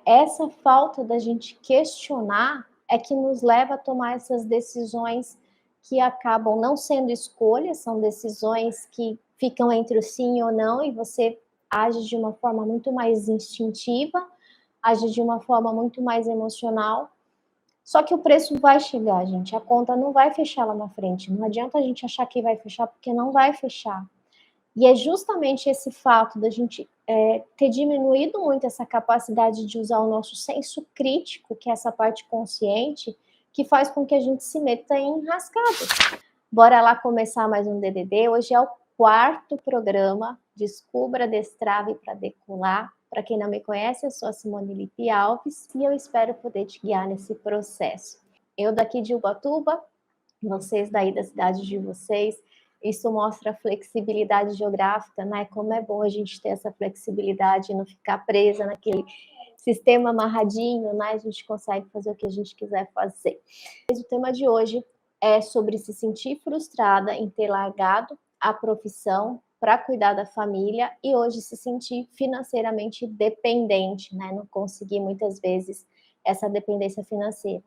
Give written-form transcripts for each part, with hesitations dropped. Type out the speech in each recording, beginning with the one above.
essa falta da gente questionar é que nos leva a tomar essas decisões que acabam não sendo escolhas, são decisões que ficam entre o sim ou não, e você age de uma forma muito mais instintiva, age de uma forma muito mais emocional. Só que o preço vai chegar, gente, a conta não vai fechar lá na frente, não adianta a gente achar que vai fechar, porque não vai fechar. E é justamente esse fato da gente ter diminuído muito essa capacidade de usar o nosso senso crítico, que é essa parte consciente, que faz com que a gente se meta em enrascadas. Bora lá começar mais um DDD. Hoje é o 4º programa, Descubra, Destrave para Decolar. Para quem não me conhece, eu sou a Simone Lippe Alves e eu espero poder te guiar nesse processo. Eu daqui de Ubatuba, vocês daí da cidade de vocês. Isso mostra a flexibilidade geográfica, né? Como é bom a gente ter essa flexibilidade e não ficar presa naquele sistema amarradinho, né? A gente consegue fazer o que a gente quiser fazer. Mas o tema de hoje é sobre se sentir frustrada em ter largado a profissão para cuidar da família e hoje se sentir financeiramente dependente, né? Não conseguir muitas vezes essa dependência financeira.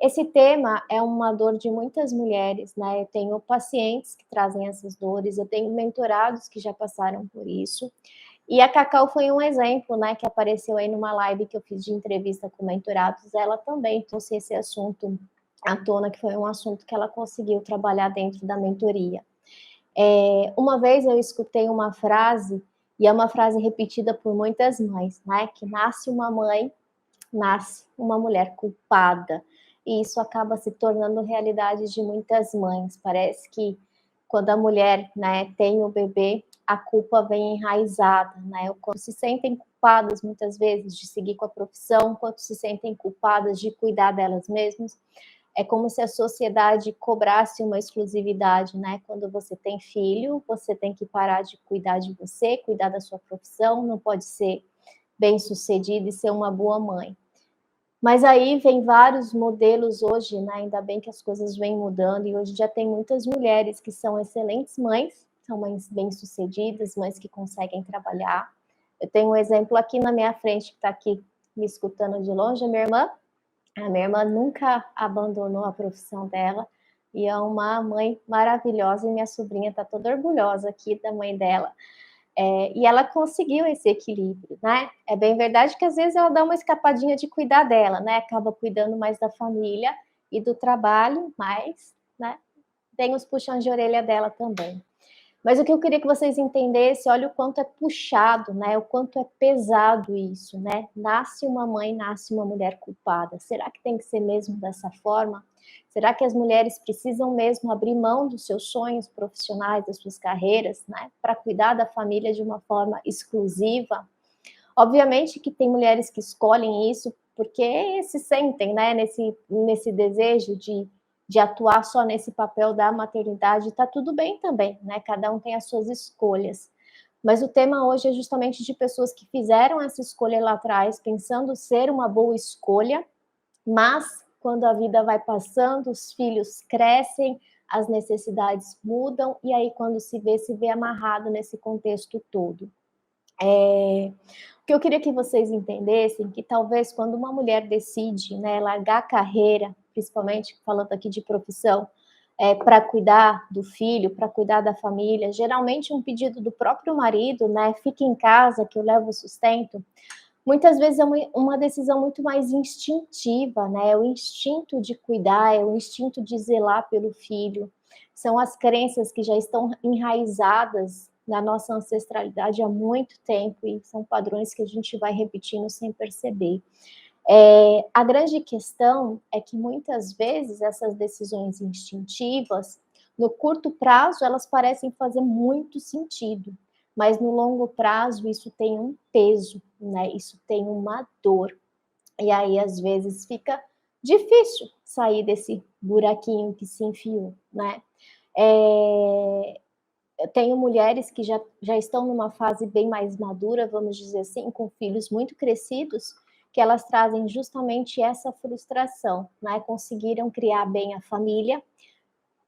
Esse tema é uma dor de muitas mulheres, né? Eu tenho pacientes que trazem essas dores, eu tenho mentorados que já passaram por isso. E a Cacau foi um exemplo, né? Que apareceu aí numa live que eu fiz de entrevista com mentorados. Ela também trouxe esse assunto à tona, que foi um assunto que ela conseguiu trabalhar dentro da mentoria. Uma vez eu escutei uma frase, e é uma frase repetida por muitas mães, né? Que nasce uma mãe, nasce uma mulher culpada, e isso acaba se tornando realidade de muitas mães. Parece que quando a mulher, né, tem o bebê, a culpa vem enraizada, né? O quanto se sentem culpadas muitas vezes de seguir com a profissão, quanto se sentem culpadas de cuidar delas mesmas. É como se a sociedade cobrasse uma exclusividade, né? Quando você tem filho, você tem que parar de cuidar de você, cuidar da sua profissão, não pode ser bem-sucedida e ser uma boa mãe. Mas aí vem vários modelos hoje, né? Ainda bem que as coisas vêm mudando e hoje já tem muitas mulheres que são excelentes mães, são mães bem-sucedidas, mães que conseguem trabalhar. Eu tenho um exemplo aqui na minha frente que está aqui me escutando de longe, a minha irmã. A minha irmã nunca abandonou a profissão dela e é uma mãe maravilhosa e minha sobrinha está toda orgulhosa aqui da mãe dela. E ela conseguiu esse equilíbrio, né? É bem verdade que às vezes ela dá uma escapadinha de cuidar dela, né? Acaba cuidando mais da família e do trabalho, mas, né, tem os puxões de orelha dela também. Mas o que eu queria que vocês entendessem, olha o quanto é puxado, né? O quanto é pesado isso, né? Nasce uma mãe, nasce uma mulher culpada. Será que tem que ser mesmo dessa forma? Será que as mulheres precisam mesmo abrir mão dos seus sonhos profissionais, das suas carreiras, né? Para cuidar da família de uma forma exclusiva? Obviamente que tem mulheres que escolhem isso porque se sentem, né, nesse desejo de atuar só nesse papel da maternidade, está tudo bem também, né? Cada um tem as suas escolhas. Mas o tema hoje é justamente de pessoas que fizeram essa escolha lá atrás, pensando ser uma boa escolha, mas quando a vida vai passando, os filhos crescem, as necessidades mudam, e aí quando se vê amarrado nesse contexto todo. O que eu queria que vocês entendessem que talvez quando uma mulher decide, né, largar a carreira, principalmente falando aqui de profissão, para cuidar do filho, para cuidar da família, geralmente um pedido do próprio marido, né, fique em casa que eu levo o sustento, muitas vezes é uma decisão muito mais instintiva, né, é o instinto de cuidar, é o instinto de zelar pelo filho, são as crenças que já estão enraizadas na nossa ancestralidade há muito tempo e são padrões que a gente vai repetindo sem perceber. A grande questão é que muitas vezes essas decisões instintivas, no curto prazo, elas parecem fazer muito sentido, mas no longo prazo isso tem um peso, né? Isso tem uma dor. E aí, às vezes, fica difícil sair desse buraquinho que se enfiou, né? Eu tenho mulheres que já estão numa fase bem mais madura, vamos dizer assim, com filhos muito crescidos, que elas trazem justamente essa frustração, né? Conseguiram criar bem a família,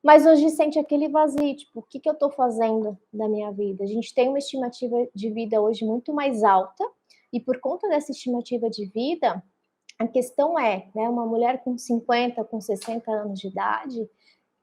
mas hoje sente aquele vazio, tipo, o que eu estou fazendo da minha vida? A gente tem uma estimativa de vida hoje muito mais alta, E por conta dessa estimativa de vida, a questão é, né, uma mulher com 50, com 60 anos de idade,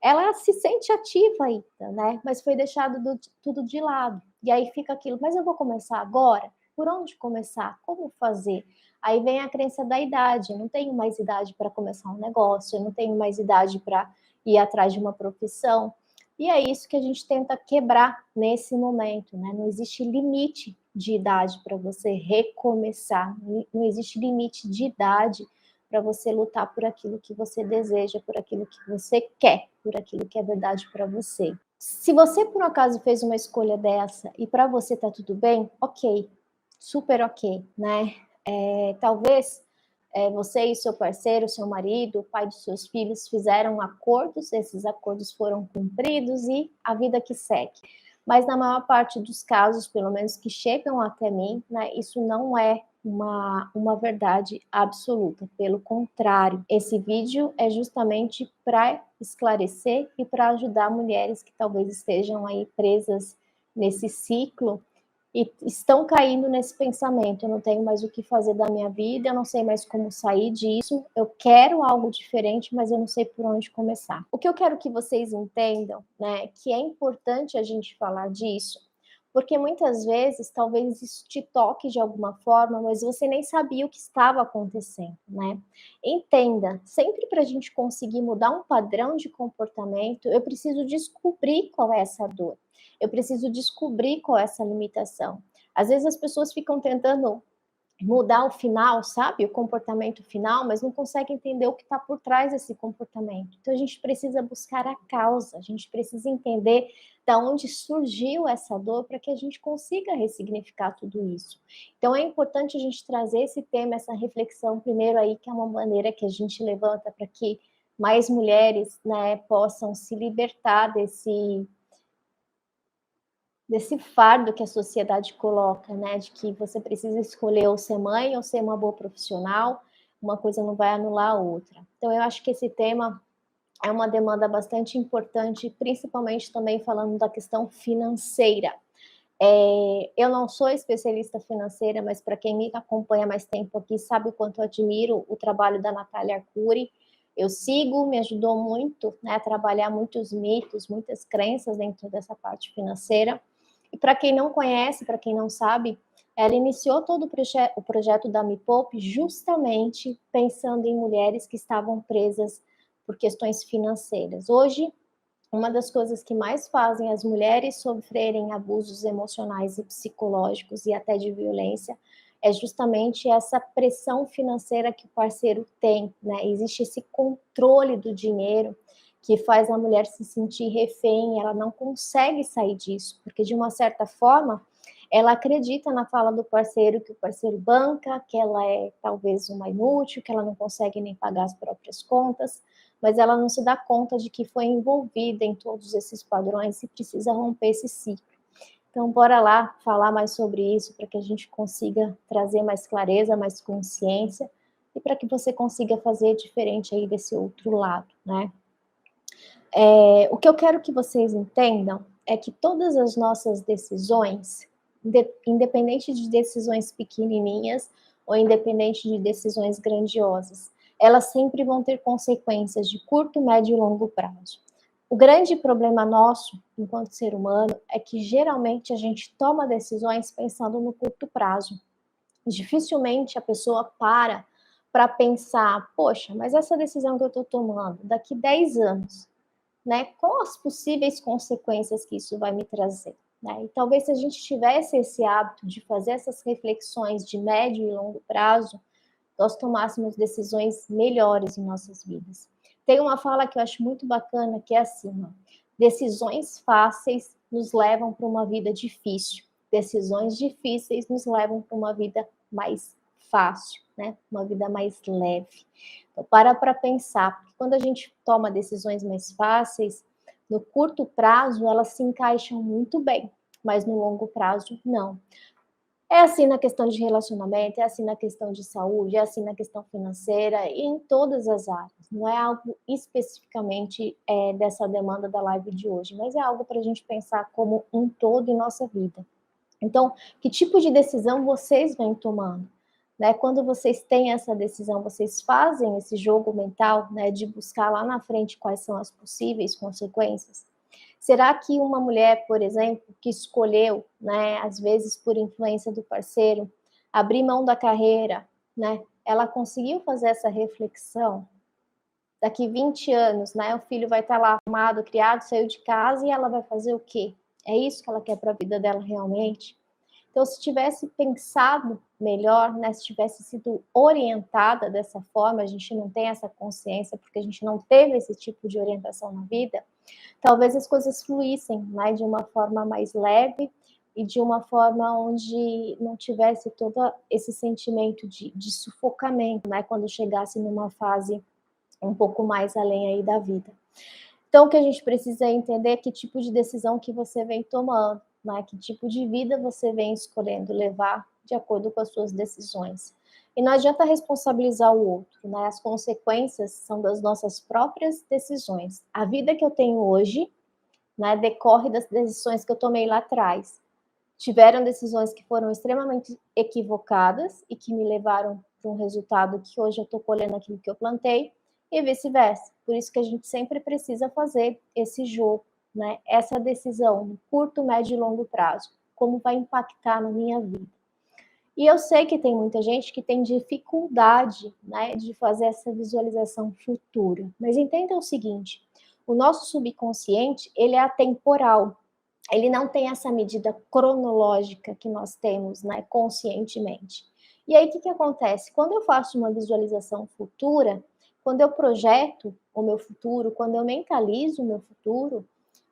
ela se sente ativa ainda, né? Mas foi deixado tudo de lado. E aí fica aquilo, mas eu vou começar agora? Por onde começar? Como fazer? Aí vem a crença da idade. Eu não tenho mais idade para começar um negócio, eu não tenho mais idade para ir atrás de uma profissão. E é isso que a gente tenta quebrar nesse momento, né? Não existe limite de idade para você recomeçar, não existe limite de idade para você lutar por aquilo que você deseja, por aquilo que você quer, por aquilo que é verdade para você. Se você por um acaso fez uma escolha dessa e para você tá tudo bem, ok, super ok, né? Talvez você e seu parceiro, seu marido, o pai dos seus filhos fizeram acordos, esses acordos foram cumpridos e a vida que segue. Mas na maior parte dos casos, pelo menos que chegam até mim, né, isso não é uma verdade absoluta. Pelo contrário, esse vídeo é justamente para esclarecer e para ajudar mulheres que talvez estejam aí presas nesse ciclo e estão caindo nesse pensamento: eu não tenho mais o que fazer da minha vida, eu não sei mais como sair disso, eu quero algo diferente, mas eu não sei por onde começar. O que eu quero que vocês entendam, né, que é importante a gente falar disso, porque muitas vezes talvez isso te toque de alguma forma, mas você nem sabia o que estava acontecendo, né? Entenda, sempre para a gente conseguir mudar um padrão de comportamento, eu preciso descobrir qual é essa dor. Eu preciso descobrir qual é essa limitação. Às vezes as pessoas ficam tentando mudar o final, sabe? O comportamento final, mas não conseguem entender o que está por trás desse comportamento. Então a gente precisa buscar a causa, a gente precisa entender da onde surgiu essa dor para que a gente consiga ressignificar tudo isso. Então é importante a gente trazer esse tema, essa reflexão primeiro aí, que é uma maneira que a gente levanta para que mais mulheres, né, possam se libertar desse fardo que a sociedade coloca, né, de que você precisa escolher ou ser mãe ou ser uma boa profissional, uma coisa não vai anular a outra. Então eu acho que esse tema é uma demanda bastante importante, principalmente também falando da questão financeira. Eu não sou especialista financeira, mas para quem me acompanha mais tempo aqui sabe o quanto eu admiro o trabalho da Natália Arcuri. Eu sigo, me ajudou muito, né, a trabalhar muitos mitos, muitas crenças dentro dessa parte financeira. E para quem não conhece, para quem não sabe, ela iniciou todo o projeto da Me Poupe justamente pensando em mulheres que estavam presas por questões financeiras. Hoje, uma das coisas que mais fazem as mulheres sofrerem abusos emocionais e psicológicos e até de violência é justamente essa pressão financeira que o parceiro tem, né? Existe esse controle do dinheiro que faz a mulher se sentir refém, ela não consegue sair disso, porque de uma certa forma ela acredita na fala do parceiro, que o parceiro banca, que ela é talvez uma inútil, que ela não consegue nem pagar as próprias contas, mas ela não se dá conta de que foi envolvida em todos esses padrões e precisa romper esse ciclo. Então, bora lá falar mais sobre isso para que a gente consiga trazer mais clareza, mais consciência e para que você consiga fazer diferente aí desse outro lado, né? O que eu quero que vocês entendam é que todas as nossas decisões, independente de decisões pequenininhas ou independente de decisões grandiosas, elas sempre vão ter consequências de curto, médio e longo prazo. O grande problema nosso, enquanto ser humano, é que geralmente a gente toma decisões pensando no curto prazo. Dificilmente a pessoa para pensar, poxa, mas essa decisão que eu estou tomando, daqui 10 anos, né? Quais as possíveis consequências que isso vai me trazer? Né? E talvez se a gente tivesse esse hábito de fazer essas reflexões de médio e longo prazo, nós tomássemos decisões melhores em nossas vidas. Tem uma fala que eu acho muito bacana, que é assim: ó, decisões fáceis nos levam para uma vida difícil, decisões difíceis nos levam para uma vida mais fácil, né? Uma vida mais leve. Então, para pensar, porque quando a gente toma decisões mais fáceis, no curto prazo elas se encaixam muito bem, mas no longo prazo não. É assim na questão de relacionamento, é assim na questão de saúde, é assim na questão financeira e em todas as áreas. Não é algo especificamente dessa demanda da live de hoje, mas é algo para a gente pensar como um todo em nossa vida. Então, que tipo de decisão vocês vêm tomando? Né? Quando vocês têm essa decisão, vocês fazem esse jogo mental, né, de buscar lá na frente quais são as possíveis consequências? Será que uma mulher, por exemplo, que escolheu, né, às vezes por influência do parceiro, abrir mão da carreira, né, ela conseguiu fazer essa reflexão? Daqui 20 anos, né, o filho vai estar lá arrumado, criado, saiu de casa e ela vai fazer o quê? É isso que ela quer para a vida dela realmente? Então, se tivesse pensado melhor, né, se tivesse sido orientada dessa forma, a gente não tem essa consciência porque a gente não teve esse tipo de orientação na vida, talvez as coisas fluíssem, né, de uma forma mais leve e de uma forma onde não tivesse todo esse sentimento de sufocamento, né, quando chegasse numa fase um pouco mais além aí da vida. Então, o que a gente precisa é entender que tipo de decisão que você vem tomando, né? Que tipo de vida você vem escolhendo levar de acordo com as suas decisões. E não adianta responsabilizar o outro, né? As consequências são das nossas próprias decisões. A vida que eu tenho hoje, né, decorre das decisões que eu tomei lá atrás. Tiveram decisões que foram extremamente equivocadas e que me levaram para um resultado que hoje eu estou colhendo aquilo que eu plantei, e vice-versa. Por isso que a gente sempre precisa fazer esse jogo, né? Essa decisão no curto, médio e longo prazo. Como vai impactar na minha vida? E eu sei que tem muita gente que tem dificuldade, né, de fazer essa visualização futura. Mas entenda o seguinte: o nosso subconsciente, ele é atemporal. Ele não tem essa medida cronológica que nós temos, né, conscientemente. E aí, o que, que acontece? Quando eu faço uma visualização futura, quando eu projeto o meu futuro, quando eu mentalizo o meu futuro,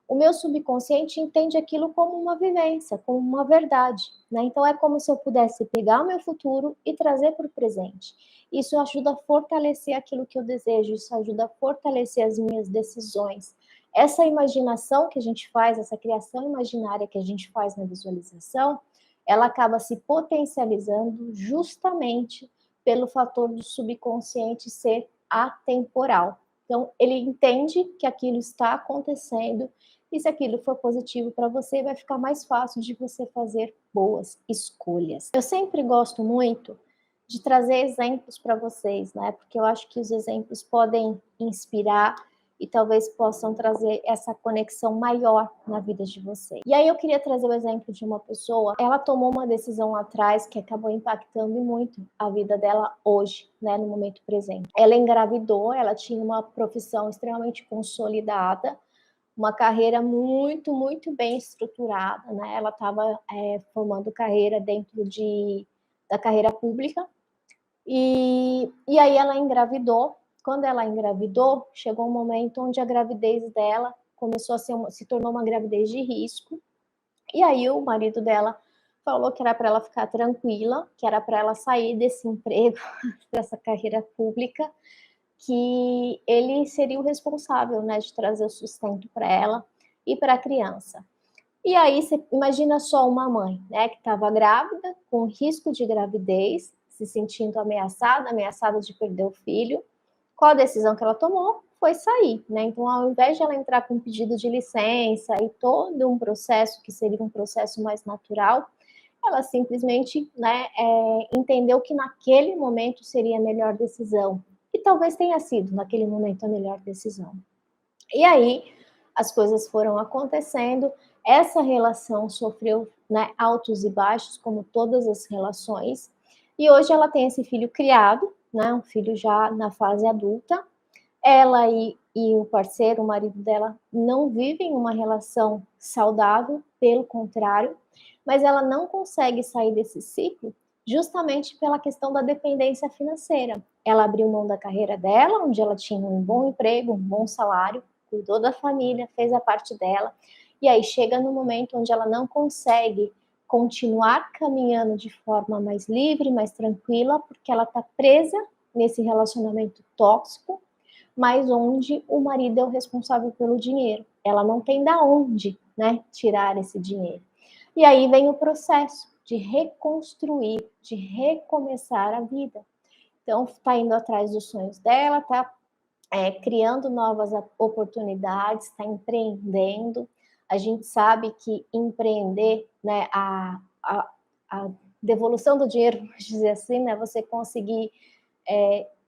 o meu subconsciente entende aquilo como uma vivência, como uma verdade, né? Então é como se eu pudesse pegar o meu futuro e trazer para o presente. Isso ajuda a fortalecer aquilo que eu desejo, isso ajuda a fortalecer as minhas decisões. Essa imaginação que a gente faz, essa criação imaginária que a gente faz na visualização, ela acaba se potencializando justamente pelo fator do subconsciente ser atemporal. Então, ele entende que aquilo está acontecendo e se aquilo for positivo para você, vai ficar mais fácil de você fazer boas escolhas. Eu sempre gosto muito de trazer exemplos para vocês, né? Porque eu acho que os exemplos podem inspirar e talvez possam trazer essa conexão maior na vida de vocês. E aí eu queria trazer o exemplo de uma pessoa, ela tomou uma decisão lá atrás que acabou impactando muito a vida dela hoje, né, no momento presente. Ela engravidou, ela tinha uma profissão extremamente consolidada, uma carreira muito, muito bem estruturada, né? Ela estava formando carreira dentro da carreira pública, e aí ela engravidou. Quando ela engravidou, chegou um momento onde a gravidez dela começou a se tornou uma gravidez de risco, e aí o marido dela falou que era para ela ficar tranquila, que era para ela sair desse emprego, dessa carreira pública, que ele seria o responsável, né, de trazer o sustento para ela e para a criança. E aí você imagina só uma mãe, né, que estava grávida, com risco de gravidez, se sentindo ameaçada de perder o filho. Qual a decisão que ela tomou? Foi sair, né? Então, ao invés de ela entrar com um pedido de licença e todo um processo que seria um processo mais natural, ela simplesmente, né, entendeu que naquele momento seria a melhor decisão. E talvez tenha sido, naquele momento, a melhor decisão. E aí, as coisas foram acontecendo, essa relação sofreu, né, altos e baixos, como todas as relações, e hoje ela tem esse filho criado, né, um filho já na fase adulta. Ela e o parceiro, o marido dela, não vivem uma relação saudável, pelo contrário, mas ela não consegue sair desse ciclo justamente pela questão da dependência financeira. Ela abriu mão da carreira dela, onde ela tinha um bom emprego, um bom salário, cuidou da família, fez a parte dela, e aí chega no momento onde ela não consegue continuar caminhando de forma mais livre, mais tranquila, porque ela está presa nesse relacionamento tóxico, mas onde o marido é o responsável pelo dinheiro. Ela não tem da onde, né, tirar esse dinheiro. E aí vem o processo de reconstruir, de recomeçar a vida. Então, está indo atrás dos sonhos dela, está criando novas oportunidades, está empreendendo. A gente sabe que empreender, né, a devolução do dinheiro, vamos dizer assim, né? Você conseguir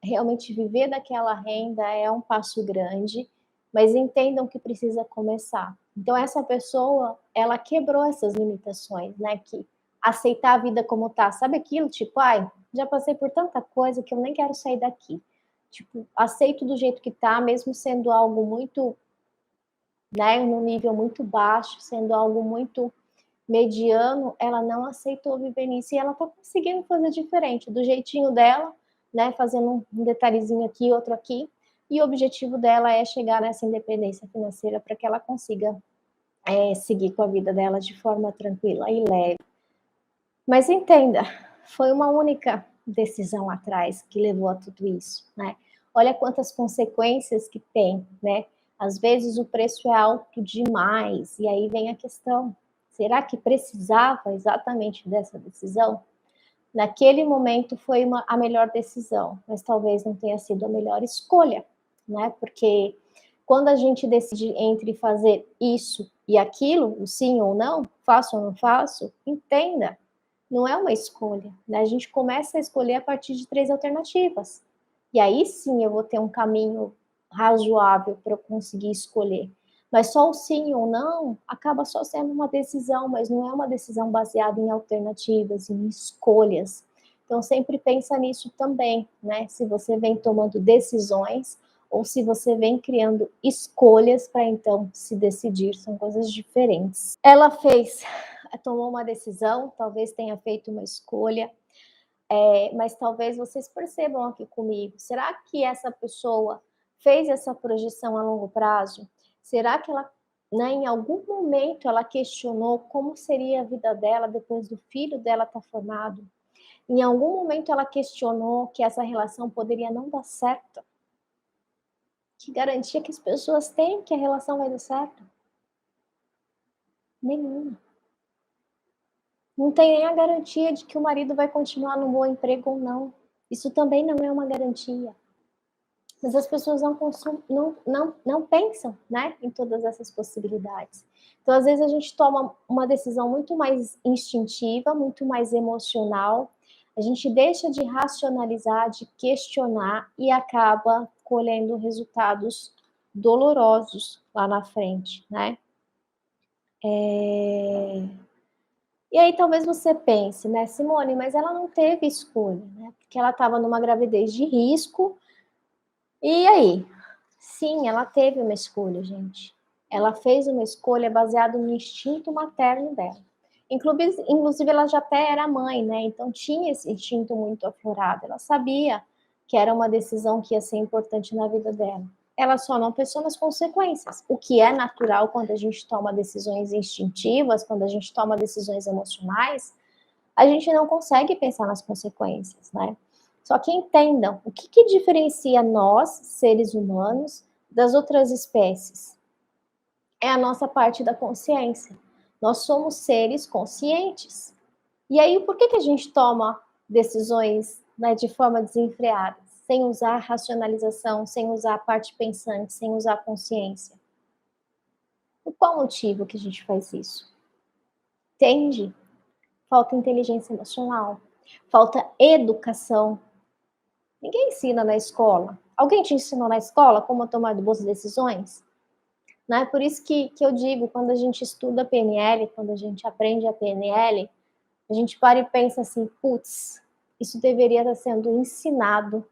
realmente viver daquela renda é um passo grande, mas entendam que precisa começar. Então, essa pessoa, ela quebrou essas limitações, né? Que aceitar a vida como tá, sabe aquilo? Tipo, ai, já passei por tanta coisa que eu nem quero sair daqui. Tipo, aceito do jeito que tá, mesmo sendo algo muito, né, num nível muito baixo, sendo algo muito mediano, ela não aceitou viver nisso e ela tá conseguindo fazer diferente, do jeitinho dela, né, fazendo um detalhezinho aqui, outro aqui, e o objetivo dela é chegar nessa independência financeira para que ela consiga seguir com a vida dela de forma tranquila e leve. Mas entenda, foi uma única decisão atrás que levou a tudo isso, né? Olha quantas consequências que tem, né? Às vezes o preço é alto demais, e aí vem a questão: será que precisava exatamente dessa decisão? Naquele momento foi a melhor decisão, mas talvez não tenha sido a melhor escolha, né? Porque quando a gente decide entre fazer isso e aquilo, o sim ou não, faço ou não faço, entenda, não é uma escolha, né? A gente começa a escolher a partir de 3 alternativas. E aí sim eu vou ter um caminho razoável para eu conseguir escolher. Mas só o sim ou não acaba só sendo uma decisão, mas não é uma decisão baseada em alternativas, em escolhas. Então sempre pensa nisso também, né? Se você vem tomando decisões ou se você vem criando escolhas para então se decidir, são coisas diferentes. Ela tomou uma decisão, talvez tenha feito uma escolha, mas talvez vocês percebam aqui comigo, será que essa pessoa fez essa projeção a longo prazo? Será que ela, né, em algum momento ela questionou como seria a vida dela depois do filho dela estar formado? Em algum momento ela questionou que essa relação poderia não dar certo? Que garantia que as pessoas têm que a relação vai dar certo? Nenhuma. Não tem nem a garantia de que o marido vai continuar no bom emprego ou não. Isso também não é uma garantia. Mas as pessoas não pensam, né, em todas essas possibilidades. Então, às vezes, a gente toma uma decisão muito mais instintiva, muito mais emocional, a gente deixa de racionalizar, de questionar e acaba colhendo resultados dolorosos lá na frente, né? E aí talvez você pense, né, Simone, mas ela não teve escolha, né? Porque ela estava numa gravidez de risco. E aí? Sim, ela teve uma escolha, gente. Ela fez uma escolha baseada no instinto materno dela. Inclusive, ela já até era mãe, né? Então tinha esse instinto muito aflorado. Ela sabia que era uma decisão que ia ser importante na vida dela. Ela só não pensou nas consequências, o que é natural quando a gente toma decisões instintivas, quando a gente toma decisões emocionais, a gente não consegue pensar nas consequências, né? Só que entendam, o que diferencia nós, seres humanos, das outras espécies? É a nossa parte da consciência. Nós somos seres conscientes. E aí, por que a gente toma decisões, né, de forma desenfreada, sem usar racionalização, sem usar a parte pensante, sem usar a consciência? Por qual motivo que a gente faz isso? Entende? Falta inteligência emocional, falta educação. Ninguém ensina na escola. Alguém te ensinou na escola como tomar boas decisões? Né? Por isso que eu digo, quando a gente estuda PNL, quando a gente aprende a PNL, a gente para e pensa assim, putz, isso deveria estar sendo ensinado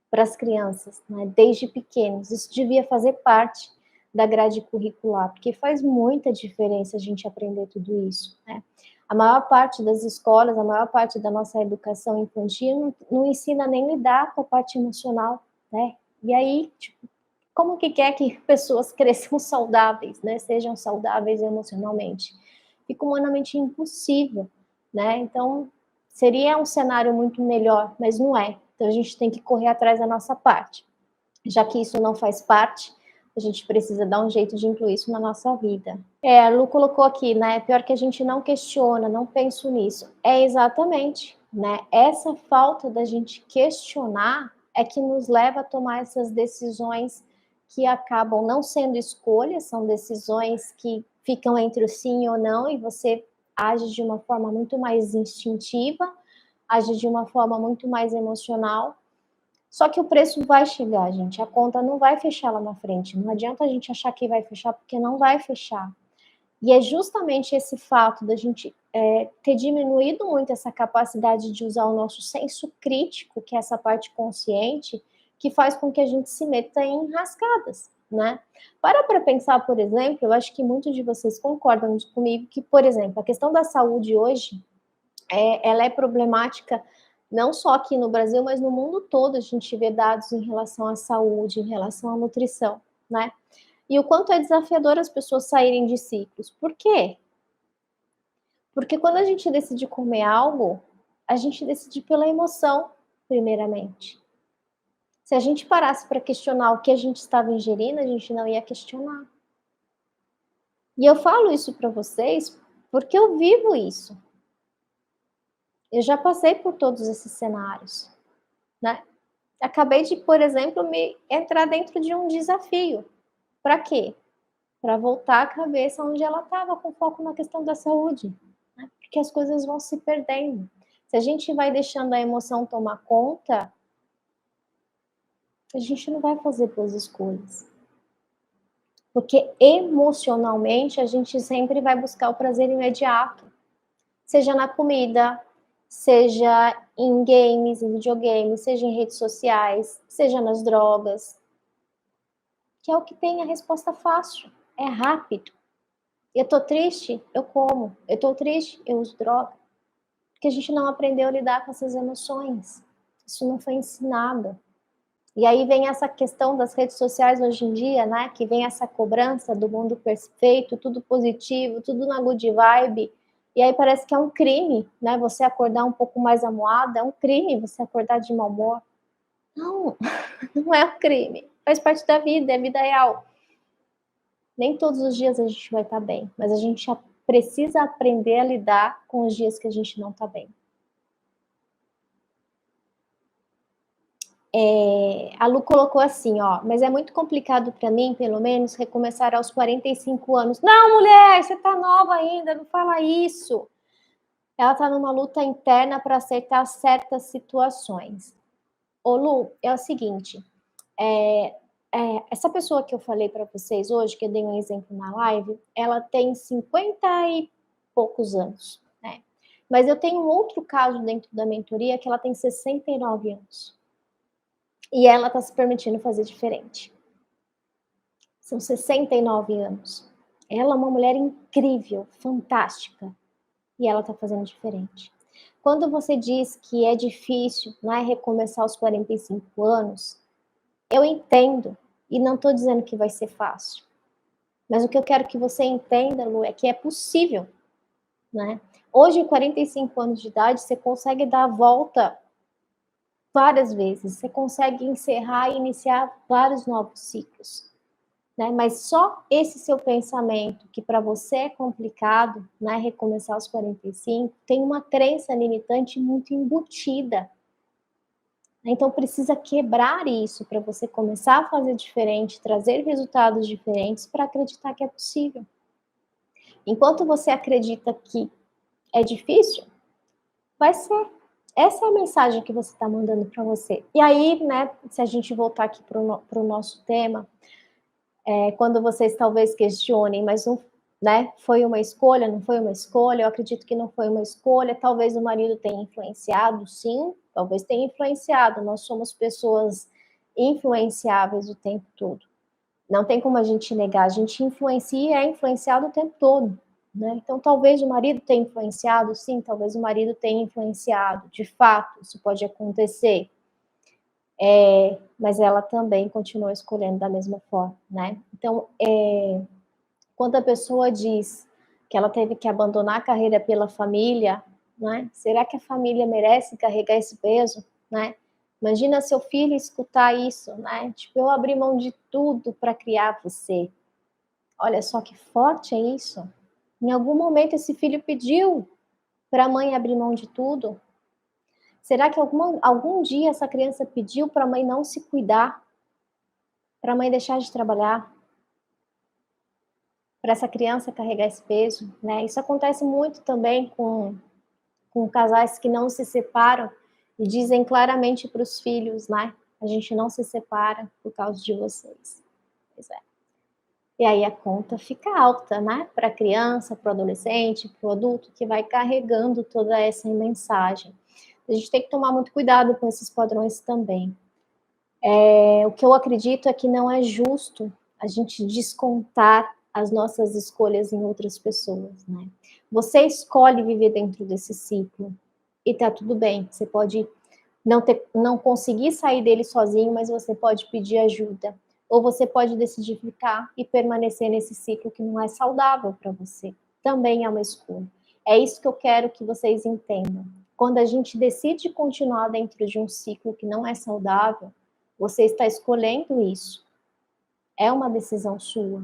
para as crianças, né? Desde pequenos. Isso devia fazer parte da grade curricular, porque faz muita diferença a gente aprender tudo isso, né? A maior parte das escolas, a maior parte da nossa educação infantil não ensina nem lidar com a parte emocional, né? E aí, tipo, como que quer que pessoas cresçam saudáveis, né? Sejam saudáveis emocionalmente? Fica humanamente impossível, né? Então, seria um cenário muito melhor, mas não é. Então, a gente tem que correr atrás da nossa parte. Já que isso não faz parte, a gente precisa dar um jeito de incluir isso na nossa vida. A Lu colocou aqui, né? Pior que a gente não questiona, não penso nisso. É exatamente, né? Essa falta da gente questionar é que nos leva a tomar essas decisões que acabam não sendo escolhas, são decisões que ficam entre o sim ou não, e você age de uma forma muito mais instintiva, age de uma forma muito mais emocional. Só que o preço vai chegar, gente. A conta não vai fechar lá na frente. Não adianta a gente achar que vai fechar, porque não vai fechar. E é justamente esse fato da gente ter diminuído muito essa capacidade de usar o nosso senso crítico, que é essa parte consciente, que faz com que a gente se meta em enrascadas, né? Para pensar, por exemplo, eu acho que muitos de vocês concordam comigo que, por exemplo, a questão da saúde hoje, ela é problemática não só aqui no Brasil, mas no mundo todo. A gente vê dados em relação à saúde, em relação à nutrição, né? E o quanto é desafiador as pessoas saírem de ciclos. Por quê? Porque quando a gente decide comer algo, a gente decide pela emoção, primeiramente. Se a gente parasse para questionar o que a gente estava ingerindo, a gente não ia questionar. E eu falo isso para vocês porque eu vivo isso. Eu já passei por todos esses cenários, né? Acabei de, por exemplo, me entrar dentro de um desafio. Para quê? Para voltar a cabeça onde ela estava, com foco na questão da saúde, né? Porque as coisas vão se perdendo. Se a gente vai deixando a emoção tomar conta, a gente não vai fazer boas escolhas. Porque emocionalmente a gente sempre vai buscar o prazer imediato, seja na comida, seja em games, em videogames, seja em redes sociais, seja nas drogas, que é o que tem a resposta fácil, é rápido. Eu tô triste, eu como. Eu tô triste, eu uso droga. Porque a gente não aprendeu a lidar com essas emoções. Isso não foi ensinado. E aí vem essa questão das redes sociais hoje em dia, né? Que vem essa cobrança do mundo perfeito, tudo positivo, tudo na good vibe. E aí parece que é um crime, né? Você acordar um pouco mais amuada, é um crime você acordar de mau humor. Não, não é um crime. Faz parte da vida, é vida real. Nem todos os dias a gente vai estar bem, mas a gente precisa aprender a lidar com os dias que a gente não está bem. A Lu colocou assim, ó, mas é muito complicado para mim, pelo menos, recomeçar aos 45 anos. Não, mulher, você tá nova ainda, não fala isso. Ela tá numa luta interna para aceitar certas situações. Ô, Lu, é o seguinte, essa pessoa que eu falei para vocês hoje, que eu dei um exemplo na live, ela tem 50 e poucos anos, né? Mas eu tenho um outro caso dentro da mentoria que ela tem 69 anos. E ela está se permitindo fazer diferente. São 69 anos. Ela é uma mulher incrível, fantástica. E ela está fazendo diferente. Quando você diz que é difícil, não é, recomeçar aos 45 anos, eu entendo. E não estou dizendo que vai ser fácil. Mas o que eu quero que você entenda, Lu, é que é possível, né? Hoje, em 45 anos de idade, você consegue dar a volta várias vezes. Você consegue encerrar e iniciar vários novos ciclos, né? Mas só esse seu pensamento, que para você é complicado, né, recomeçar aos 45, tem uma crença limitante muito embutida. Então precisa quebrar isso para você começar a fazer diferente, trazer resultados diferentes para acreditar que é possível. Enquanto você acredita que é difícil, vai ser. Essa é a mensagem que você está mandando para você. E aí, né, se a gente voltar aqui para o nosso tema, quando vocês talvez questionem, mas não, né, foi uma escolha, não foi uma escolha? Eu acredito que não foi uma escolha. Talvez o marido tenha influenciado, sim, talvez tenha influenciado. Nós somos pessoas influenciáveis o tempo todo. Não tem como a gente negar, a gente influencia e é influenciado o tempo todo, né? Então, talvez o marido tenha influenciado, sim, talvez o marido tenha influenciado, de fato, isso pode acontecer. Mas ela também continua escolhendo da mesma forma, né? Então, quando a pessoa diz que ela teve que abandonar a carreira pela família, né? Será que a família merece carregar esse peso, né? Imagina seu filho escutar isso, né? Tipo, eu abri mão de tudo para criar você. Olha só que forte é isso. Em algum momento esse filho pediu para a mãe abrir mão de tudo? Será que algum dia essa criança pediu para a mãe não se cuidar? Para a mãe deixar de trabalhar? para essa criança carregar esse peso, né? Isso acontece muito também com casais que não se separam e dizem claramente para os filhos, né? A gente não se separa por causa de vocês. Pois é. E aí a conta fica alta, né? Para a criança, para o adolescente, para o adulto que vai carregando toda essa mensagem. A gente tem que tomar muito cuidado com esses padrões também. O que eu acredito é que não é justo a gente descontar as nossas escolhas em outras pessoas, né? Você escolhe viver dentro desse ciclo e tá tudo bem. Você pode não conseguir sair dele sozinho, mas você pode pedir ajuda. Ou você pode decidir ficar e permanecer nesse ciclo que não é saudável para você. Também é uma escolha. É isso que eu quero que vocês entendam. Quando a gente decide continuar dentro de um ciclo que não é saudável, você está escolhendo isso. É uma decisão sua.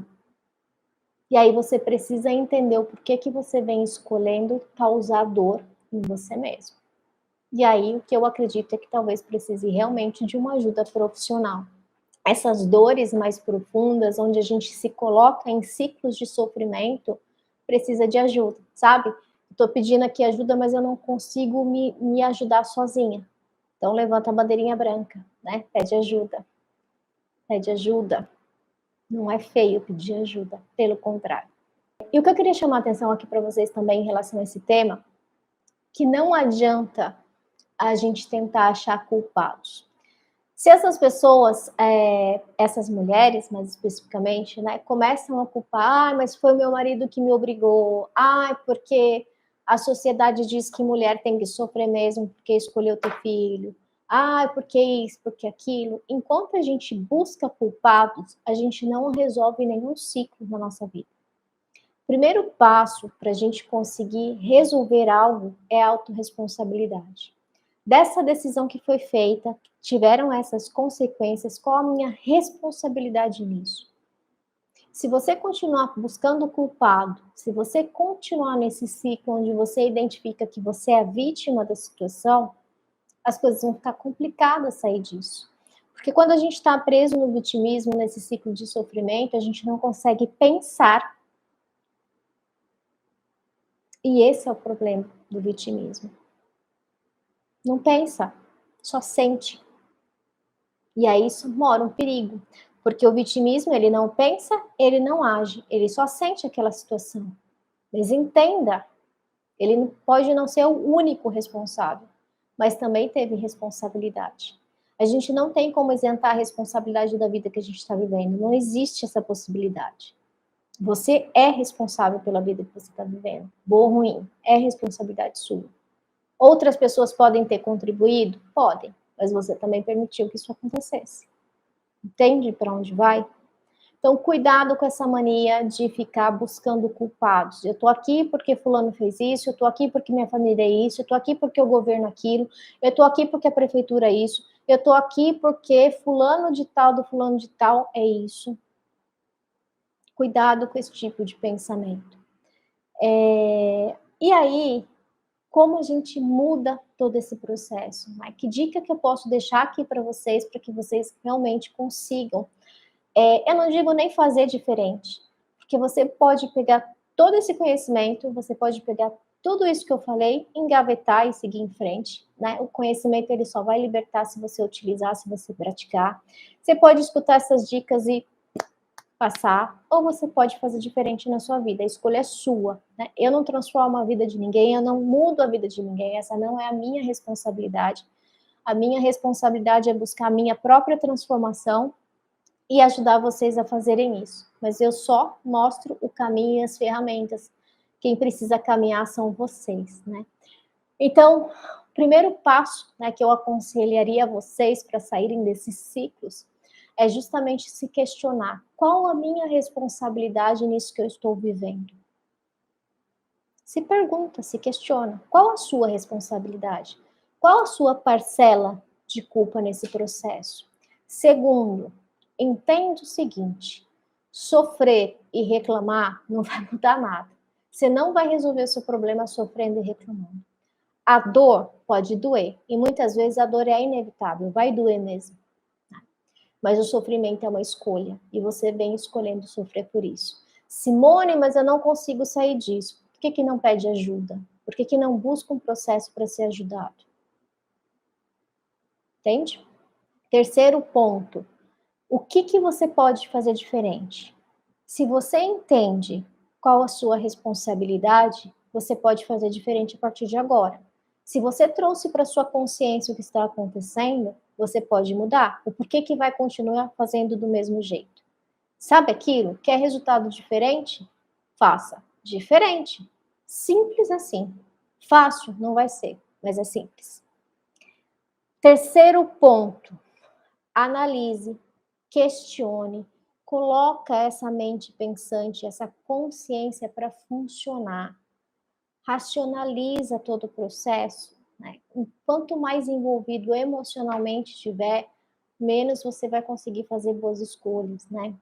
E aí você precisa entender o porquê que você vem escolhendo causar dor em você mesmo. E aí o que eu acredito é que talvez precise realmente de uma ajuda profissional. Essas dores mais profundas, onde a gente se coloca em ciclos de sofrimento, precisa de ajuda, sabe? Estou pedindo aqui ajuda, mas eu não consigo me ajudar sozinha. Então levanta a bandeirinha branca, né? Pede ajuda. Pede ajuda. Não é feio pedir ajuda, pelo contrário. E o que eu queria chamar a atenção aqui para vocês também em relação a esse tema, que não adianta a gente tentar achar culpados. Se essas pessoas, essas mulheres, mais especificamente, né, começam a culpar, mas foi o meu marido que me obrigou, porque a sociedade diz que mulher tem que sofrer mesmo porque escolheu ter filho, porque isso, porque aquilo. Enquanto a gente busca culpados, a gente não resolve nenhum ciclo na nossa vida. O primeiro passo para a gente conseguir resolver algo é a autorresponsabilidade. Dessa decisão que foi feita, tiveram essas consequências, qual a minha responsabilidade nisso? Se você continuar buscando o culpado, se você continuar nesse ciclo onde você identifica que você é a vítima da situação, as coisas vão ficar complicadas sair disso. Porque quando a gente está preso no vitimismo, nesse ciclo de sofrimento, a gente não consegue pensar. E esse é o problema do vitimismo. Não pensa, só sente. E aí isso mora um perigo, porque o vitimismo, ele não pensa, ele não age, ele só sente aquela situação. Mas entenda, ele pode não ser o único responsável, mas também teve responsabilidade. A gente não tem como isentar a responsabilidade da vida que a gente está vivendo, não existe essa possibilidade. Você é responsável pela vida que você está vivendo, boa ou ruim, é responsabilidade sua. Outras pessoas podem ter contribuído? Podem, mas você também permitiu que isso acontecesse. Entende para onde vai? Então, cuidado com essa mania de ficar buscando culpados. Eu estou aqui porque fulano fez isso, eu estou aqui porque minha família é isso, eu estou aqui porque o governo é aquilo, eu estou aqui porque a prefeitura é isso, eu estou aqui porque fulano de tal do fulano de tal é isso. Cuidado com esse tipo de pensamento. E aí, como a gente muda todo esse processo? Né? Que dica que eu posso deixar aqui para vocês que vocês realmente consigam? Eu não digo nem fazer diferente, porque você pode pegar todo esse conhecimento, você pode pegar tudo isso que eu falei, engavetar e seguir em frente, né? O conhecimento ele só vai libertar se você utilizar, se você praticar. Você pode escutar essas dicas e passar, ou você pode fazer diferente na sua vida, a escolha é sua, né? Eu não transformo a vida de ninguém, eu não mudo a vida de ninguém, essa não é a minha responsabilidade. A minha responsabilidade é buscar a minha própria transformação e ajudar vocês a fazerem isso. Mas eu só mostro o caminho e as ferramentas. Quem precisa caminhar são vocês, né? Então, o primeiro passo, né, que eu aconselharia a vocês para saírem desses ciclos é justamente se questionar qual a minha responsabilidade nisso que eu estou vivendo. Se pergunta, se questiona, qual a sua responsabilidade? Qual a sua parcela de culpa nesse processo? Segundo, entenda o seguinte, sofrer e reclamar não vai mudar nada. Você não vai resolver o seu problema sofrendo e reclamando. A dor pode doer, e muitas vezes a dor é inevitável, vai doer mesmo. Mas o sofrimento é uma escolha, e você vem escolhendo sofrer por isso. Simone, mas eu não consigo sair disso. Por que não pede ajuda? Por que não busca um processo para ser ajudado? Entende? Terceiro ponto. O que você pode fazer diferente? Se você entende qual a sua responsabilidade, você pode fazer diferente a partir de agora. Se você trouxe para sua consciência o que está acontecendo, você pode mudar. O porquê que vai continuar fazendo do mesmo jeito? Sabe aquilo? Quer resultado diferente? Faça diferente. Simples assim. Fácil não vai ser, mas é simples. Terceiro ponto, analise, questione, coloca essa mente pensante, essa consciência para funcionar. Racionaliza todo o processo, né? Quanto mais envolvido emocionalmente tiver, menos você vai conseguir fazer boas escolhas, né?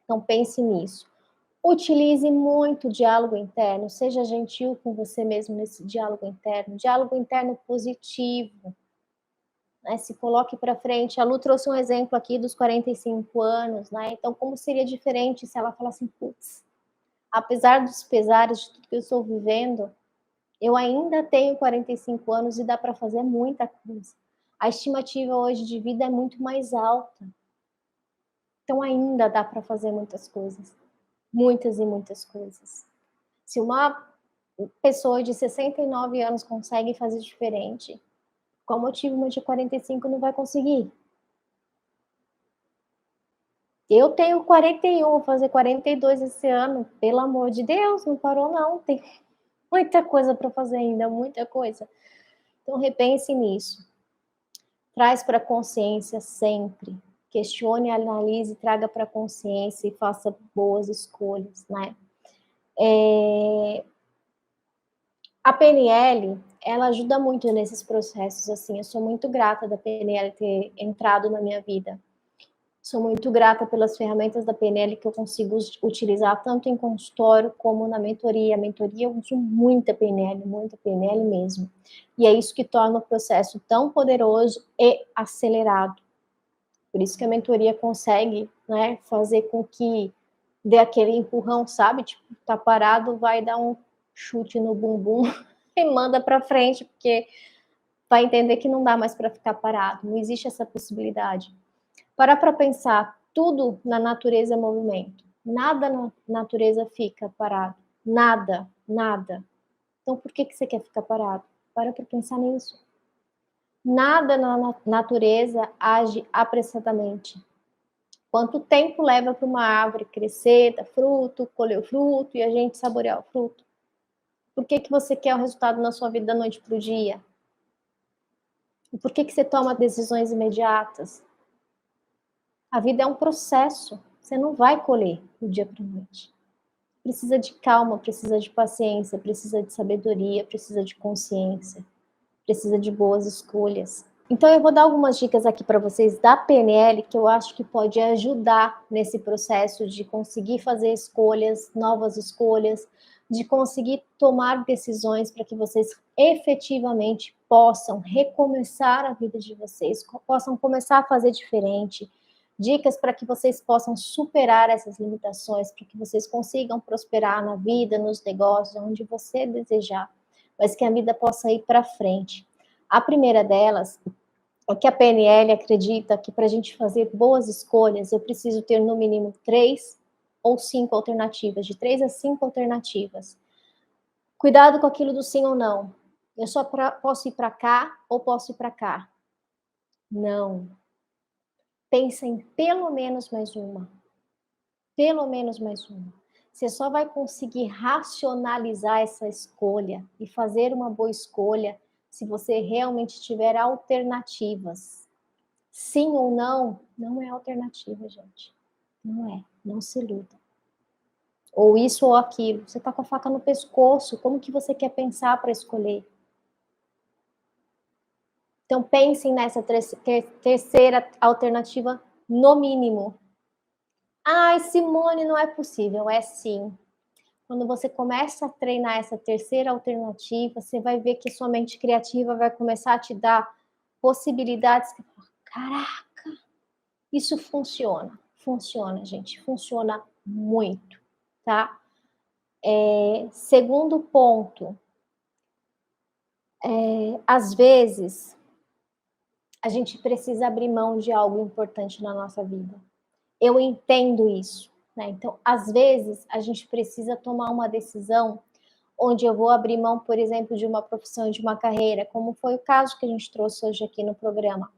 Então pense nisso. Utilize muito o diálogo interno, seja gentil com você mesmo nesse diálogo interno positivo, né? Se coloque para frente. A Lu trouxe um exemplo aqui dos 45 anos, né? Então, como seria diferente se ela falasse assim, putz, apesar dos pesares de tudo que eu estou vivendo, eu ainda tenho 45 anos e dá para fazer muita coisa. A estimativa hoje de vida é muito mais alta. Então, ainda dá para fazer muitas coisas. Muitas e muitas coisas. Se uma pessoa de 69 anos consegue fazer diferente, qual motivo uma de 45 não vai conseguir? Eu tenho 41, vou fazer 42 esse ano. Pelo amor de Deus, não parou não. Tem muita coisa para fazer ainda, muita coisa. Então repense nisso. Traz para a consciência sempre. Questione, analise, traga para a consciência e faça boas escolhas, né? A PNL, ela ajuda muito nesses processos, assim. Eu sou muito grata da PNL ter entrado na minha vida. Sou muito grata pelas ferramentas da PNL que eu consigo utilizar tanto em consultório como na mentoria. A mentoria eu uso muita PNL mesmo. E é isso que torna o processo tão poderoso e acelerado. Por isso que a mentoria consegue, né, fazer com que dê aquele empurrão, sabe? Tipo, tá parado, vai dar um chute no bumbum e manda para frente, porque vai entender que não dá mais para ficar parado. Não existe essa possibilidade. Para pensar, tudo na natureza é movimento. Nada na natureza fica parado. Nada, nada. Então, por que você quer ficar parado? Para pensar nisso. Nada na natureza age apressadamente. Quanto tempo leva para uma árvore crescer, dar fruto, colher o fruto e a gente saborear o fruto? Por que você quer o resultado na sua vida da noite para o dia? E por que você toma decisões imediatas? A vida é um processo. Você não vai colher do dia para a noite. Precisa de calma, precisa de paciência, precisa de sabedoria, precisa de consciência, precisa de boas escolhas. Então eu vou dar algumas dicas aqui para vocês da PNL que eu acho que pode ajudar nesse processo de conseguir fazer escolhas, novas escolhas, de conseguir tomar decisões para que vocês efetivamente possam recomeçar a vida de vocês, possam começar a fazer diferente. Dicas para que vocês possam superar essas limitações, para que vocês consigam prosperar na vida, nos negócios, onde você desejar, mas que a vida possa ir para frente. A primeira delas é que a PNL acredita que para a gente fazer boas escolhas, eu preciso ter no mínimo 3 ou 5 alternativas, de 3 a 5 alternativas. Cuidado com aquilo do sim ou não. Eu só posso ir para cá ou posso ir para cá. Não. Pensa em pelo menos mais uma. Pelo menos mais uma. Você só vai conseguir racionalizar essa escolha e fazer uma boa escolha se você realmente tiver alternativas. Sim ou não, não é alternativa, gente. Não é. Não se iluda. Ou isso ou aquilo. Você está com a faca no pescoço. Como que você quer pensar para escolher? Então, pensem nessa terceira alternativa, no mínimo. Ai, Simone, não é possível. É sim. Quando você começa a treinar essa terceira alternativa, você vai ver que sua mente criativa vai começar a te dar possibilidades. Caraca, isso funciona. Funciona, gente. Funciona muito. tá? Segundo ponto, às vezes a gente precisa abrir mão de algo importante na nossa vida. Eu entendo isso, né? Então, às vezes a gente precisa tomar uma decisão onde eu vou abrir mão, por exemplo, de uma profissão, de uma carreira, como foi o caso que a gente trouxe hoje aqui no programa.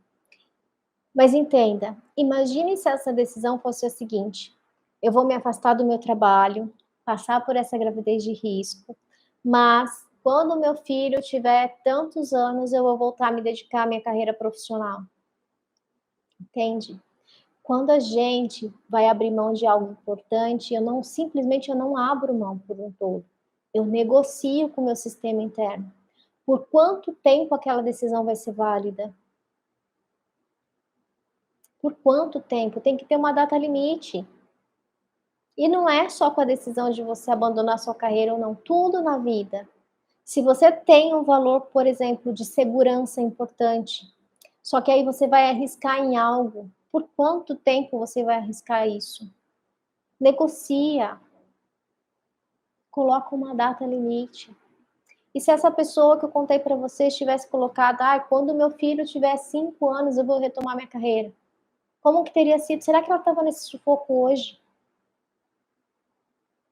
Mas entenda, imagine se essa decisão fosse a seguinte: eu vou me afastar do meu trabalho, passar por essa gravidez de risco, mas quando meu filho tiver tantos anos, eu vou voltar a me dedicar à minha carreira profissional. Entende? Quando a gente vai abrir mão de algo importante, eu não abro mão por um todo. Eu negocio com o meu sistema interno. Por quanto tempo aquela decisão vai ser válida? Por quanto tempo? Tem que ter uma data limite. E não é só com a decisão de você abandonar sua carreira ou não, tudo na vida. Se você tem um valor, por exemplo, de segurança importante, só que aí você vai arriscar em algo, por quanto tempo você vai arriscar isso? Negocia, coloca uma data limite. E se essa pessoa que eu contei para vocês tivesse colocado, quando meu filho tiver 5 anos eu vou retomar minha carreira. Como que teria sido? Será que ela estava nesse sufoco hoje?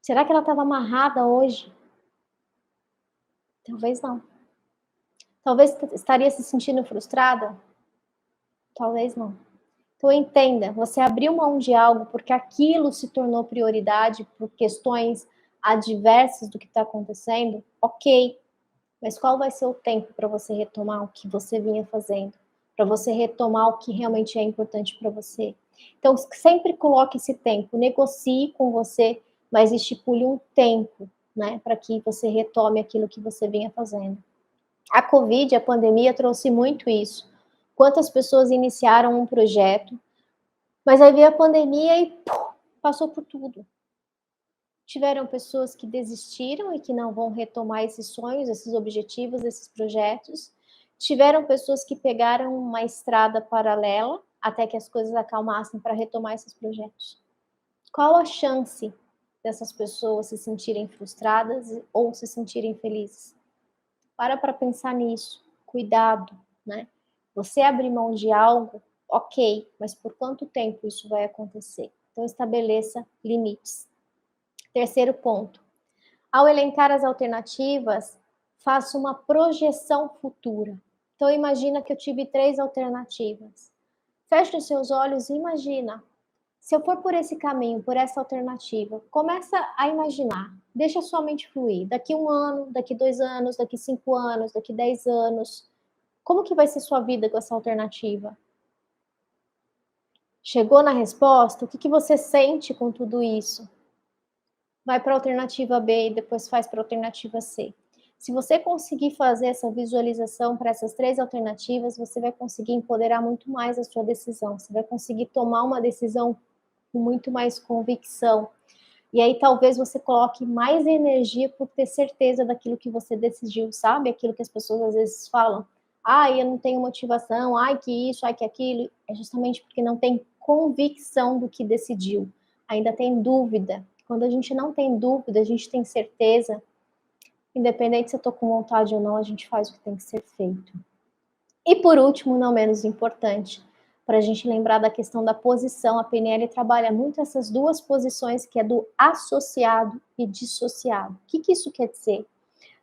Será que ela estava amarrada hoje? Talvez não. Talvez estaria se sentindo frustrada? Talvez não. Então entenda, você abriu mão de algo porque aquilo se tornou prioridade por questões adversas do que está acontecendo, ok. Mas qual vai ser o tempo para você retomar o que você vinha fazendo? Para você retomar o que realmente é importante para você? Então, sempre coloque esse tempo, negocie com você, mas estipule um tempo, né, para que você retome aquilo que você vinha fazendo. A Covid, a pandemia, trouxe muito isso. Quantas pessoas iniciaram um projeto, mas aí veio a pandemia e passou por tudo. Tiveram pessoas que desistiram e que não vão retomar esses sonhos, esses objetivos, esses projetos. Tiveram pessoas que pegaram uma estrada paralela até que as coisas acalmassem para retomar esses projetos. Qual a chance dessas pessoas se sentirem frustradas ou se sentirem felizes? Para pensar nisso. Cuidado, né? Você abrir mão de algo, ok, mas por quanto tempo isso vai acontecer? Então estabeleça limites. Terceiro ponto. Ao elencar as alternativas, faça uma projeção futura. Então imagina que eu tive 3 alternativas. Feche os seus olhos e imagina. Se eu for por esse caminho, por essa alternativa, começa a imaginar. Deixa a sua mente fluir. Daqui 1 ano, daqui 2 anos, daqui 5 anos, daqui 10 anos. Como que vai ser sua vida com essa alternativa? Chegou na resposta? O que você sente com tudo isso? Vai para a alternativa B e depois faz para a alternativa C. Se você conseguir fazer essa visualização para essas 3 alternativas, você vai conseguir empoderar muito mais a sua decisão. Você vai conseguir tomar uma decisão com muito mais convicção. E aí talvez você coloque mais energia por ter certeza daquilo que você decidiu, sabe? Aquilo que as pessoas às vezes falam. Eu não tenho motivação, que isso, que aquilo. É justamente porque não tem convicção do que decidiu. Ainda tem dúvida. Quando a gente não tem dúvida, a gente tem certeza. Independente se eu tô com vontade ou não, a gente faz o que tem que ser feito. E por último, não menos importante, para a gente lembrar da questão da posição, a PNL trabalha muito essas duas posições, que é do associado e dissociado. O que isso quer dizer?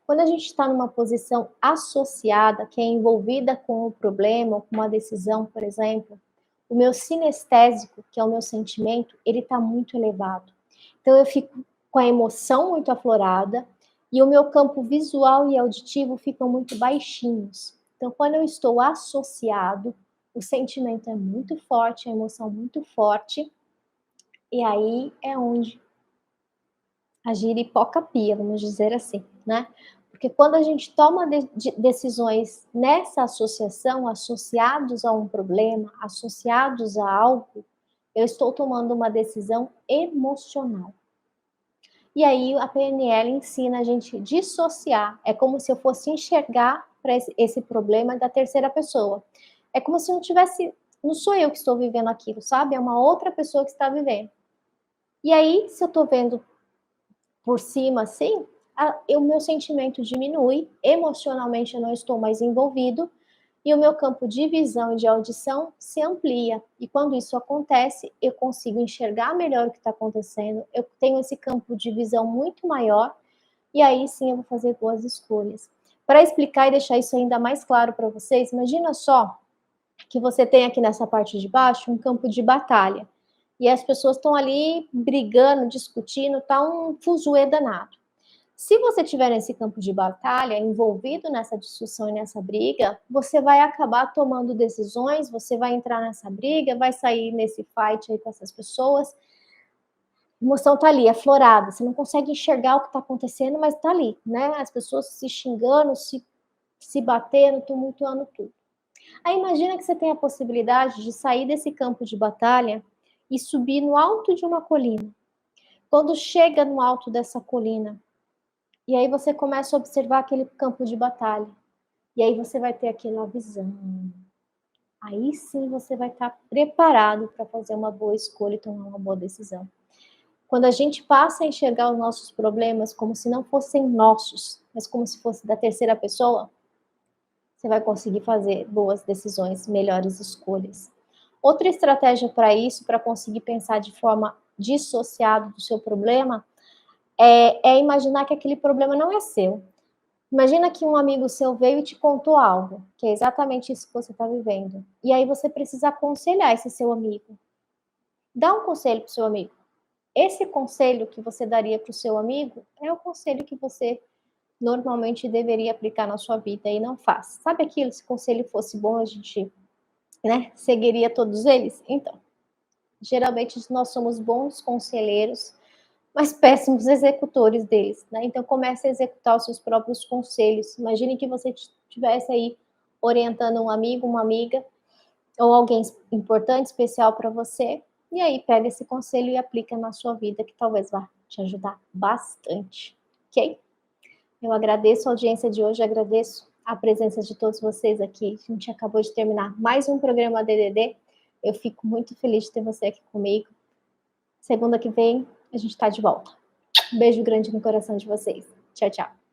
Quando a gente está numa posição associada, que é envolvida com o problema, ou com uma decisão, por exemplo, o meu sinestésico, que é o meu sentimento, ele está muito elevado. Então eu fico com a emoção muito aflorada e o meu campo visual e auditivo ficam muito baixinhos. Então, quando eu estou associado, o sentimento é muito forte, a emoção muito forte, e aí é onde a giripoca-pia, vamos dizer assim, né? Porque quando a gente toma decisões nessa associação, associados a um problema, associados a algo, eu estou tomando uma decisão emocional. E aí a PNL ensina a gente dissociar. É como se eu fosse enxergar para esse problema da terceira pessoa. É como se não sou eu que estou vivendo aquilo, sabe? É uma outra pessoa que está vivendo. E aí, se eu estou vendo por cima, assim, o meu sentimento diminui, emocionalmente eu não estou mais envolvido, e o meu campo de visão e de audição se amplia. E quando isso acontece, eu consigo enxergar melhor o que está acontecendo, eu tenho esse campo de visão muito maior, e aí sim eu vou fazer boas escolhas. Para explicar e deixar isso ainda mais claro para vocês, imagina só que você tem aqui nessa parte de baixo um campo de batalha. E as pessoas estão ali brigando, discutindo, tá um fuzuê danado. Se você estiver nesse campo de batalha, envolvido nessa discussão e nessa briga, você vai acabar tomando decisões, você vai entrar nessa briga, vai sair nesse fight aí com essas pessoas. A emoção tá ali, aflorada, você não consegue enxergar o que está acontecendo, mas tá ali, né? As pessoas se xingando, se batendo, tumultuando tudo. Aí imagina que você tem a possibilidade de sair desse campo de batalha e subir no alto de uma colina. Quando chega no alto dessa colina, e aí você começa a observar aquele campo de batalha. E aí você vai ter aquela visão. Aí sim você vai estar preparado para fazer uma boa escolha e tomar uma boa decisão. Quando a gente passa a enxergar os nossos problemas como se não fossem nossos, mas como se fosse da terceira pessoa, você vai conseguir fazer boas decisões, melhores escolhas. Outra estratégia para isso, para conseguir pensar de forma dissociada do seu problema, é imaginar que aquele problema não é seu. Imagina que um amigo seu veio e te contou algo, que é exatamente isso que você está vivendo. E aí você precisa aconselhar esse seu amigo. Dá um conselho para o seu amigo. Esse conselho que você daria para o seu amigo é o conselho que você normalmente deveria aplicar na sua vida e não faz. Sabe aquilo, se o conselho fosse bom, a gente, né, seguiria todos eles? Então, geralmente nós somos bons conselheiros, mas péssimos executores deles, né? Então comece a executar os seus próprios conselhos. Imagine que você estivesse aí orientando um amigo, uma amiga, ou alguém importante, especial para você, e aí pega esse conselho e aplica na sua vida, que talvez vá te ajudar bastante, ok? Eu agradeço a audiência de hoje, agradeço a presença de todos vocês aqui. A gente acabou de terminar mais um programa DDD. Eu fico muito feliz de ter você aqui comigo. Segunda que vem, a gente está de volta. Um beijo grande no coração de vocês. Tchau, tchau.